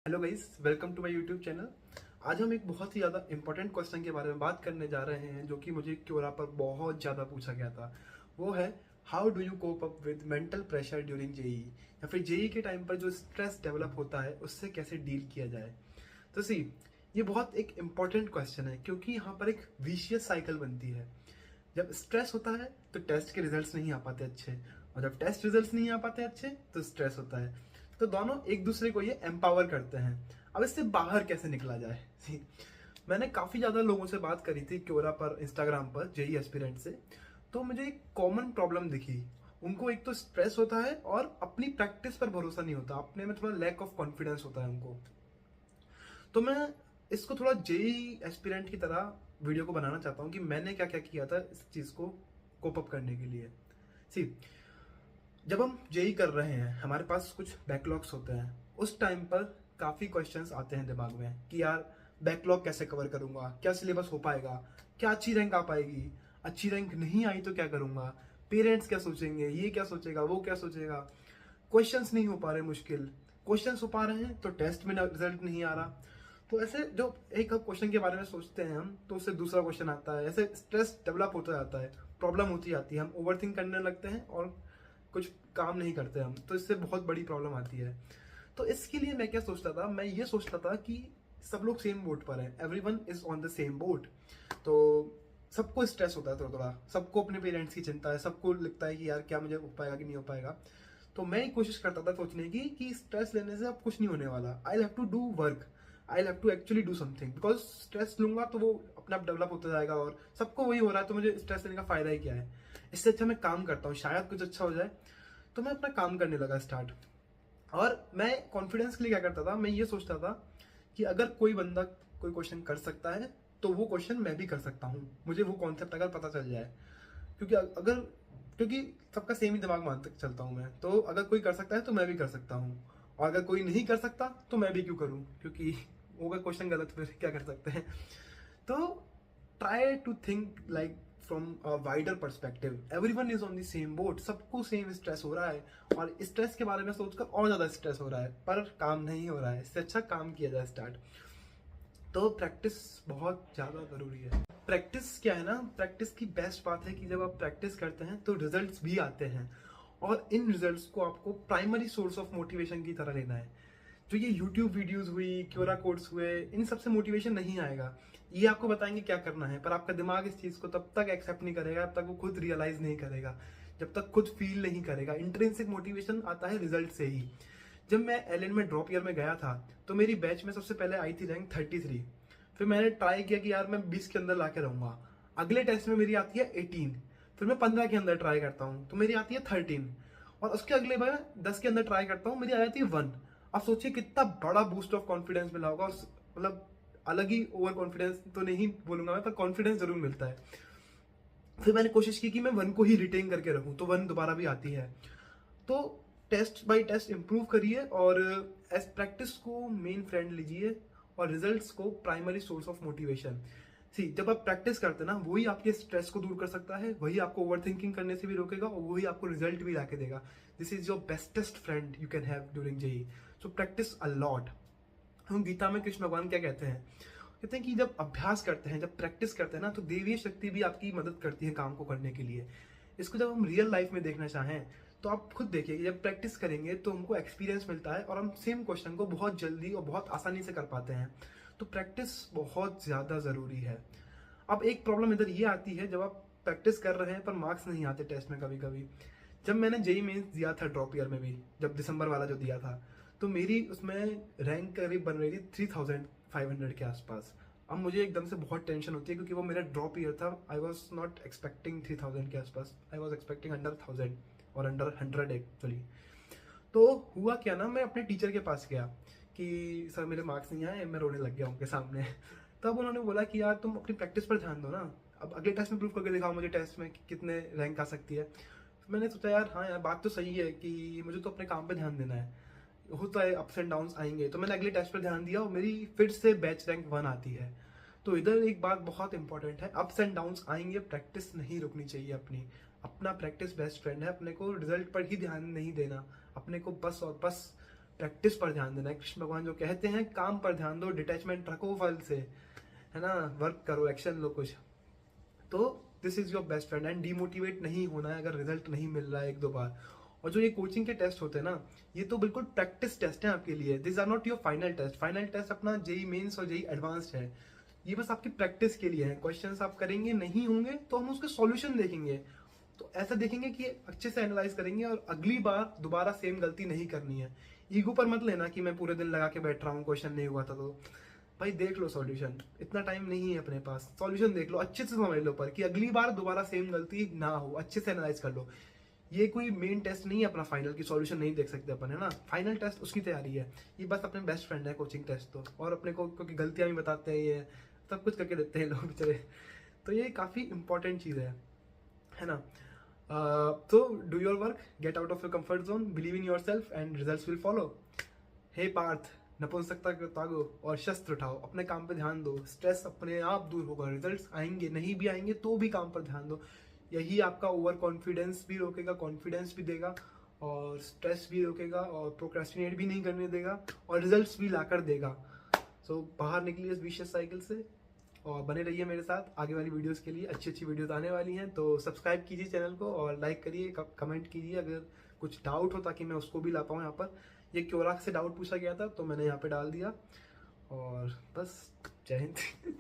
Hello guys, welcome to my YouTube channel. आज हम एक बहुत ही ज़्यादा इंपॉर्टेंट क्वेश्चन के बारे में बात करने जा रहे हैं जो कि मुझे क्योरा पर बहुत ज़्यादा पूछा गया था। वो है, how do you cope up with mental pressure during JEE, या फिर जेई के टाइम पर जो स्ट्रेस डेवलप होता है उससे कैसे डील किया जाए। तो सी, ये बहुत एक इम्पॉर्टेंट क्वेश्चन है क्योंकि यहाँ पर एक विशियस साइकिल बनती है। जब स्ट्रेस होता है तो टेस्ट के रिजल्ट्स नहीं आ पाते अच्छे, और जब टेस्ट रिजल्ट्स नहीं आ पाते अच्छे तो स्ट्रेस होता है। तो दोनों एक दूसरे को ये एम्पावर करते हैं। अब इससे बाहर कैसे निकला जाए। सी, मैंने काफ़ी ज़्यादा लोगों से बात करी थी क्योरा पर, इंस्टाग्राम पर, जेई एस्पिरेंट से। तो मुझे एक कॉमन प्रॉब्लम दिखी। उनको एक तो स्ट्रेस होता है और अपनी प्रैक्टिस पर भरोसा नहीं होता, अपने में थोड़ा लैक ऑफ कॉन्फिडेंस होता है उनको। तो मैं इसको थोड़ा जेई एस्पिरेंट की तरह वीडियो को बनाना चाहता हूँ कि मैंने क्या क्या किया था इस चीज़ को कोप अप करने के लिए। सी, जब हम जेई कर रहे हैं हमारे पास कुछ बैकलॉग्स होते हैं। उस टाइम पर काफ़ी क्वेश्चंस आते हैं दिमाग में कि यार बैकलॉग कैसे कवर करूंगा, क्या सिलेबस हो पाएगा, क्या अच्छी रैंक आ पाएगी, अच्छी रैंक नहीं आई तो क्या करूंगा, पेरेंट्स क्या सोचेंगे, ये क्या सोचेगा, वो क्या सोचेगा। क्वेश्चंस नहीं हो पा रहे, मुश्किल क्वेश्चंस हो पा रहे हैं तो टेस्ट में रिजल्ट नहीं आ रहा। तो ऐसे जो एक क्वेश्चन के बारे में सोचते हैं हम तो उससे दूसरा क्वेश्चन आता है, ऐसे स्ट्रेस डेवलप होता जाता है, प्रॉब्लम होती जाती है, हम ओवरथिंक करने लगते हैं और कुछ काम नहीं करते हम, तो इससे बहुत बड़ी प्रॉब्लम आती है। तो इसके लिए मैं क्या सोचता था, मैं ये सोचता था कि सब लोग सेम बोट पर हैं, everyone is on the same boat. तो सबको स्ट्रेस होता है थोड़ा थोड़ा, सबको अपने पेरेंट्स की चिंता है, सबको लगता है कि यार क्या मुझे हो पाएगा कि नहीं हो पाएगा। तो मैं एक कोशिश करता था सोचने की कि स्ट्रेस लेने से अब कुछ नहीं होने वाला, I have to do work, I have to actually do something, because stress लूंगा तो वो अपने आप डेवलप होता जाएगा और सबको वही हो रहा है, तो मुझे स्ट्रेस लेने का फायदा ही क्या है। इससे अच्छा मैं काम करता हूँ, शायद कुछ अच्छा हो जाए। तो मैं अपना काम करने लगा स्टार्ट। और मैं कॉन्फिडेंस के लिए क्या करता था, मैं ये सोचता था कि अगर कोई बंदा कोई क्वेश्चन कर सकता है तो वो क्वेश्चन मैं भी कर सकता हूँ, मुझे वो कॉन्सेप्ट अगर पता चल जाए। क्योंकि अगर क्योंकि सबका सेम ही दिमाग मान तक चलता हूँ मैं, तो अगर कोई कर सकता है तो मैं भी कर सकता हूँ, और अगर कोई नहीं कर सकता तो मैं भी क्यों करूँ, क्योंकि होगा क्वेश्चन गलत फिर क्या कर सकते हैं। तो try to think like from a wider perspective, everyone is on the same boat, सबको सेम स्ट्रेस हो रहा है, और स्ट्रेस के बारे में सोचकर और ज्यादा स्ट्रेस हो रहा है पर काम नहीं हो रहा है। इससे अच्छा काम किया जाए स्टार्ट। तो प्रैक्टिस बहुत ज़्यादा ज़रूरी है। प्रैक्टिस क्या है ना, प्रैक्टिस की बेस्ट बात है कि जब आप प्रैक्टिस करते हैं तो रिजल्ट्स भी आते हैं, और इन रिजल्ट्स को आपको प्राइमरी सोर्स ऑफ मोटिवेशन की तरह लेना है। जो ये यूट्यूब वीडियोस हुई, क्योरा कोड्स हुए, इन सबसे मोटिवेशन नहीं आएगा। ये आपको बताएंगे क्या करना है, पर आपका दिमाग इस चीज़ को तब तक एक्सेप्ट नहीं करेगा जब तक वो खुद रियलाइज नहीं करेगा, जब तक खुद फील नहीं करेगा। इंट्रिंसिक मोटिवेशन आता है रिजल्ट से ही। जब मैं एलएन में ड्रॉप ईयर में गया था तो मेरी बैच में सबसे पहले आई थी रैंक 33। फिर मैंने ट्राई किया कि यार मैं 20 के अंदर ला के रहूंगा। अगले टेस्ट में मेरी आती है 18। फिर मैं 15 के अंदर ट्राई करता हूँ तो मेरी आती है 13। और उसके अगले बार 10 के अंदर ट्राई करता हूँ, मेरी आ जाती है 1। अब सोचिए कितना बड़ा बूस्ट ऑफ कॉन्फिडेंस मिला होगा। मतलब अलग ही ओवर कॉन्फिडेंस तो नहीं बोलूंगा मैं, पर कॉन्फिडेंस जरूर मिलता है। फिर मैंने कोशिश की कि मैं 1 को ही रिटेन करके रखूं, तो 1 दोबारा भी आती है। तो टेस्ट बाय टेस्ट इम्प्रूव करिए, और एज प्रैक्टिस को मेन फ्रेंड लीजिए, और रिजल्ट्स को प्राइमरी सोर्स ऑफ मोटिवेशन। सी, जब आप प्रैक्टिस करते हैं ना, वही आपके स्ट्रेस को दूर कर सकता है, वही आपको ओवर थिंकिंग करने से भी रोकेगा, और वही आपको रिजल्ट भी लाके देगा। This is your bestest friend you can have during JEE. So practice a lot. हम गीता में कृष्ण भगवान क्या कहते हैं, कहते हैं कि जब अभ्यास करते हैं, जब प्रैक्टिस करते हैं ना, तो देवीय शक्ति भी आपकी मदद करती है काम को करने के लिए। इसको जब हम रियल लाइफ में देखना चाहें तो आप खुद देखिए, जब प्रैक्टिस करेंगे तो हमको एक्सपीरियंस मिलता है और हम सेम क्वेश्चन को बहुत जल्दी और बहुत आसानी से कर पाते हैं। तो प्रैक्टिस बहुत ज़्यादा ज़रूरी है। अब एक प्रॉब्लम इधर ये आती है, जब आप प्रैक्टिस कर रहे हैं पर मार्क्स नहीं आते टेस्ट में कभी कभी। जब मैंने जेई मेंस दिया था ड्रॉप ईयर में भी, जब दिसंबर वाला जो दिया था, तो मेरी उसमें रैंक करीब बन रही थी 3500 के आसपास। अब मुझे एकदम से बहुत टेंशन होती है क्योंकि वो मेरा ड्रॉप ईयर था। आई वॉज नॉट एक्सपेक्टिंग 3000 के आसपास, आई वॉज एक्सपेक्टिंग अंडर 1000 और अंडर 100 एक्चुअली। तो हुआ क्या ना, मैं अपने टीचर के पास गया कि सर मेरे मार्क्स नहीं आए, मैं रोने लग गया उनके सामने। तब उन्होंने बोला कि यार तुम अपनी प्रैक्टिस पर ध्यान दो ना, अब अगले टेस्ट में प्रूव करके दिखाओ मुझे टेस्ट में कि कितने रैंक आ सकती है। मैंने सोचा यार हाँ यार, बात तो सही है कि मुझे तो अपने काम पे ध्यान देना है, होता है अप्स एंड डाउन्स आएंगे। तो मैंने अगले टेस्ट पर ध्यान दिया और मेरी फिर से बैच रैंक 1 आती है। तो इधर एक बात बहुत इंपॉर्टेंट है, अप्स एंड डाउन्स आएंगे, प्रैक्टिस नहीं रुकनी चाहिए अपनी। अपना प्रैक्टिस बेस्ट फ्रेंड है, अपने को रिजल्ट पर ही ध्यान नहीं देना, अपने को बस और बस प्रैक्टिस पर ध्यान देना है। कृष्ण भगवान जो कहते हैं काम पर ध्यान दो, डिटैचमेंट रखो फल से, है ना, वर्क करो, एक्शन लो कुछ। तो this is your best friend. And demotivate नहीं होना है अगर रिजल्ट नहीं मिल रहा है एक दो बार। और जो ये कोचिंग के टेस्ट होते हैं ना, ये तो बिल्कुल प्रैक्टिस टेस्ट है आपके लिए। This are not your final test. Final test अपना जेई मेंस और जेई एडवांस्ड है। ये बस आपकी प्रैक्टिस के लिए है। क्वेश्चंस आप करेंगे, नहीं होंगे तो हम उसके सॉल्यूशन देखेंगे। तो ऐसा देखेंगे कि अच्छे से एनालाइज करेंगे और अगली बार दोबारा सेम गलती नहीं करनी है। ईगो पर मत लेना कि मैं पूरे दिन लगा के बैठ रहा हूँ, क्वेश्चन नहीं हुआ था तो भाई देख लो सॉल्यूशन। इतना टाइम नहीं है अपने पास, सॉल्यूशन देख लो, अच्छे से समझ लो पर कि अगली बार दोबारा सेम गलती ना हो। अच्छे से एनालाइज कर लो। ये कोई मेन टेस्ट नहीं है अपना फाइनल की, सॉल्यूशन नहीं देख सकते अपन, है ना। फाइनल टेस्ट उसकी तैयारी है। ये बस अपने बेस्ट फ्रेंड है कोचिंग टेस्ट तो। और अपने को क्योंकि गलतियां भी बताते हैं, ये सब कुछ करके देते हैं लोग बेचारे। तो ये काफ़ी इंपॉर्टेंट चीज़ है ना। तो do your work, get out of your comfort zone, believe in yourself and result will follow. हे पार्थ, नपुंसकता को त्यागो और शस्त्र उठाओ, अपने काम पे ध्यान दो। स्ट्रेस अपने आप दूर होगा, रिजल्ट्स आएंगे, नहीं भी आएंगे तो भी काम पर ध्यान दो। यही आपका ओवर कॉन्फिडेंस भी रोकेगा, कॉन्फिडेंस भी देगा, और स्ट्रेस भी रोकेगा, और प्रोक्रेस्टिनेट भी नहीं करने देगा, और रिजल्ट्स भी लाकर देगा। सो बाहर निकलिए इस विशियस साइकिल से और बने रहिए मेरे साथ। आगे वाली वीडियोस के लिए अच्छी अच्छी वीडियोस आने वाली हैं, तो सब्सक्राइब कीजिए चैनल को और लाइक करिए, कमेंट कीजिए अगर कुछ डाउट हो, ताकि मैं उसको भी ला पाऊँ यहाँ पर। ये क्योरा से डाउट पूछा गया था तो मैंने यहाँ पे डाल दिया। और बस, जय हिंद।